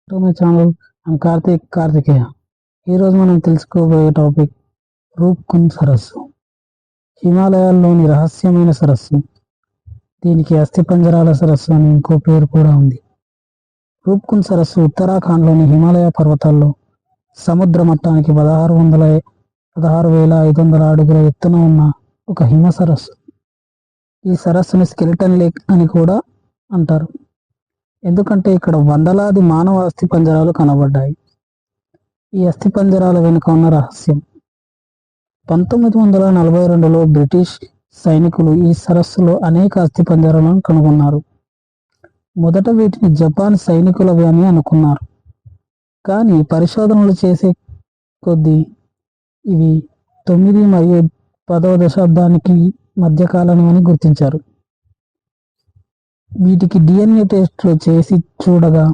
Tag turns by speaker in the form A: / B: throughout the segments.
A: To my channel. I'm Karthikeya. ఈరోజు మనం తెలుసుకోబోయే టాపిక్ రూప్కుండ్ సరస్సు. హిమాలయాల్లోని రహస్యమైన సరస్సు. దీనికి అస్థిపంజరాల సరస్సు అని ఇంకో పేరు కూడా ఉంది. రూప్కుండ్ సరస్సు ఉత్తరాఖండ్లోని హిమాలయ పర్వతాల్లో సముద్ర మట్టానికి 16,500 అడుగుల ఎత్తున ఉన్న ఒక హిమ సరస్సు. ఈ సరస్సుని స్కెలిటన్ లేక్ అని కూడా అంటారు, ఎందుకంటే ఇక్కడ వందలాది మానవ అస్థిపంజరాలు కనబడ్డాయి. ఈ అస్థిపంజరాల వెనుక ఉన్న రహస్యం. 1942లో బ్రిటిష్ సైనికులు ఈ సరస్సులో అనేక అస్థిపంజరాలను కనుగొన్నారు. మొదట వీటిని జపాన్ సైనికులవి అని అనుకున్నారు, కానీ పరిశోధనలు చేసే కొద్దీ ఇవి 9 మరియు 10వ దశాబ్దానికి మధ్యకాలం అని గుర్తించారు. వీటికి DNA టెస్టులు చేసి చూడగా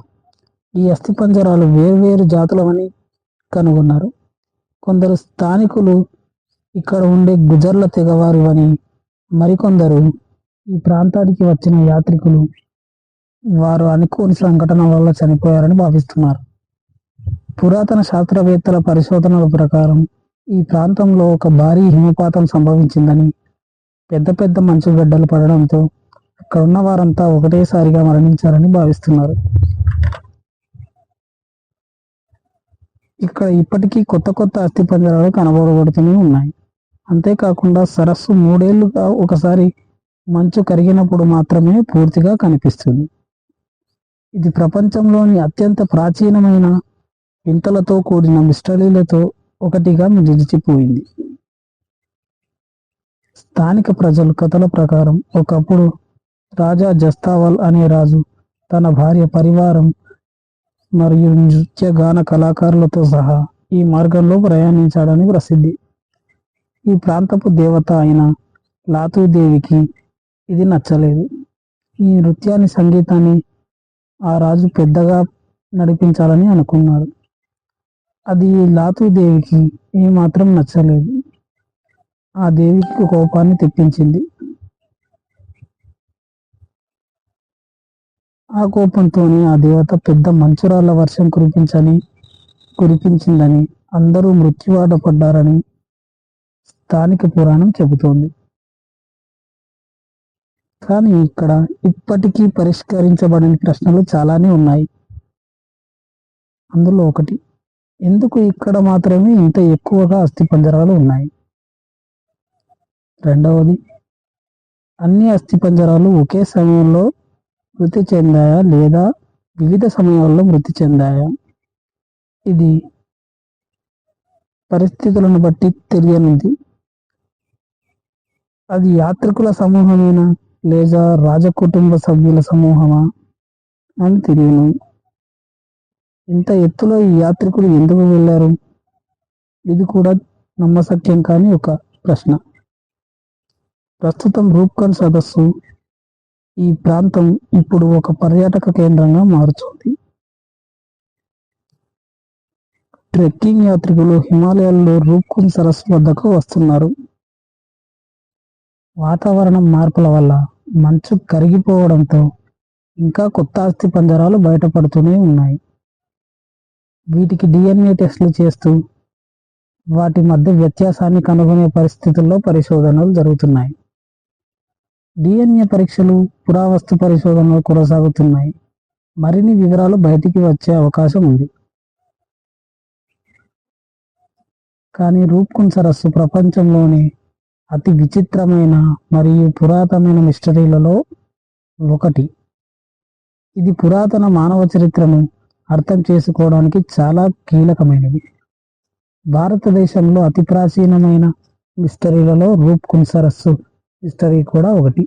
A: ఈ అస్థిపంజరాలు వేర్వేరు జాతులవని కనుగొన్నారు. కొందరు స్థానికులు ఇక్కడ ఉండే గుజర్ల తెగవారివని, మరికొందరు ఈ ప్రాంతానికి వచ్చిన యాత్రికులు వారు అనుకోని సంఘటన వల్ల చనిపోయారని భావిస్తున్నారు. పురాతన శాస్త్రవేత్తల పరిశోధనల ప్రకారం ఈ ప్రాంతంలో ఒక భారీ హిమపాతం సంభవించిందని, పెద్ద పెద్ద మంచు గడ్డలు పడడంతో అక్కడ ఉన్న వారంతా ఒకటేసారిగా మరణించారని భావిస్తున్నారు. ఇక్కడ ఇప్పటికీ కొత్త కొత్త అస్థిపంజరాలు కనబడబడుతూనే ఉన్నాయి. అంతేకాకుండా సరస్సు 3 ఏళ్లుగా ఒకసారి మంచు కరిగినప్పుడు మాత్రమే పూర్తిగా కనిపిస్తుంది. ఇది ప్రపంచంలోని అత్యంత ప్రాచీనమైన వింతలతో కూడిన మిస్టరీలతో ఒకటిగా నిలిచిపోయింది. స్థానిక ప్రజల కథల ప్రకారం ఒకప్పుడు రాజా జస్తావల్ అనే రాజు తన భార్య, పరివారం మరియు నృత్య గాన కళాకారులతో సహా ఈ మార్గంలో ప్రయాణించాడని ప్రసిద్ధి. ఈ ప్రాంతపు దేవత అయిన లాతూదేవికి ఇది నచ్చలేదు. ఈ నృత్యాన్ని, సంగీతాన్ని ఆ రాజు పెద్దగా నడిపించాలని అనుకున్నాడు. అది లాతూదేవికి ఏమాత్రం నచ్చలేదు. ఆ దేవికి కోపాన్ని తెప్పించింది. ఆ కోపంతోనే ఆ దేవత పెద్ద మంచురాళ్ల వర్షం కురిపించిందని, అందరూ మృత్యువాత పడ్డారని స్థానిక పురాణం చెబుతోంది. కానీ ఇక్కడ ఇప్పటికీ పరిష్కరించబడని ప్రశ్నలు చాలానే ఉన్నాయి. అందులో ఒకటి, ఎందుకు ఇక్కడ మాత్రమే ఇంత ఎక్కువగా అస్థిపంజరాలు ఉన్నాయి? రెండవది, అన్ని అస్థిపంజరాలు ఒకే సమయంలో మృతి చెందాయా లేదా వివిధ సమయాల్లో మృతి చెందాయా? ఇది పరిస్థితులను బట్టి తెలియనుంది. అది యాత్రికుల సమూహమేనా లేదా రాజకుటుంబ సభ్యుల సమూహమా అని తెలియను. ఇంత ఎత్తులో ఈ యాత్రికులు ఎందుకు వెళ్ళారు? ఇది కూడా నమ్మశక్యం కాని ఒక ప్రశ్న. ప్రస్తుతం రూప్కుండ్ సరస్సు ఈ ప్రాంతం ఇప్పుడు ఒక పర్యాటక కేంద్రంగా మారుతోంది. ట్రెక్కింగ్ యాత్రికులు హిమాలయాల్లో రూప్కుండ్ సరస్సు వద్దకు వస్తున్నారు. వాతావరణం మార్పుల వల్ల మంచు కరిగిపోవడంతో ఇంకా కొత్త అస్థిపంజరాలు బయటపడుతూనే ఉన్నాయి. వీటికి DNA టెస్టులు చేస్తూ వాటి మధ్య వ్యత్యాసాన్ని కనుగొనే పరిస్థితుల్లో పరిశోధనలు జరుగుతున్నాయి. DNA పరీక్షలు, పురావస్తు పరిశోధనలు కొనసాగుతున్నాయి. మరిన్ని వివరాలు బయటికి వచ్చే అవకాశం ఉంది. కానీ రూప్కుండ్ సరస్సు ప్రపంచంలోని అతి విచిత్రమైన మరియు పురాతనమైన మిస్టరీలలో ఒకటి. ఇది పురాతన మానవ చరిత్రను అర్థం చేసుకోవడానికి చాలా కీలకమైనది. భారతదేశంలో అతి ప్రాచీనమైన మిస్టరీలలో రూప్కుండ్ సరస్సు మిస్టరీ కూడా ఒకటి.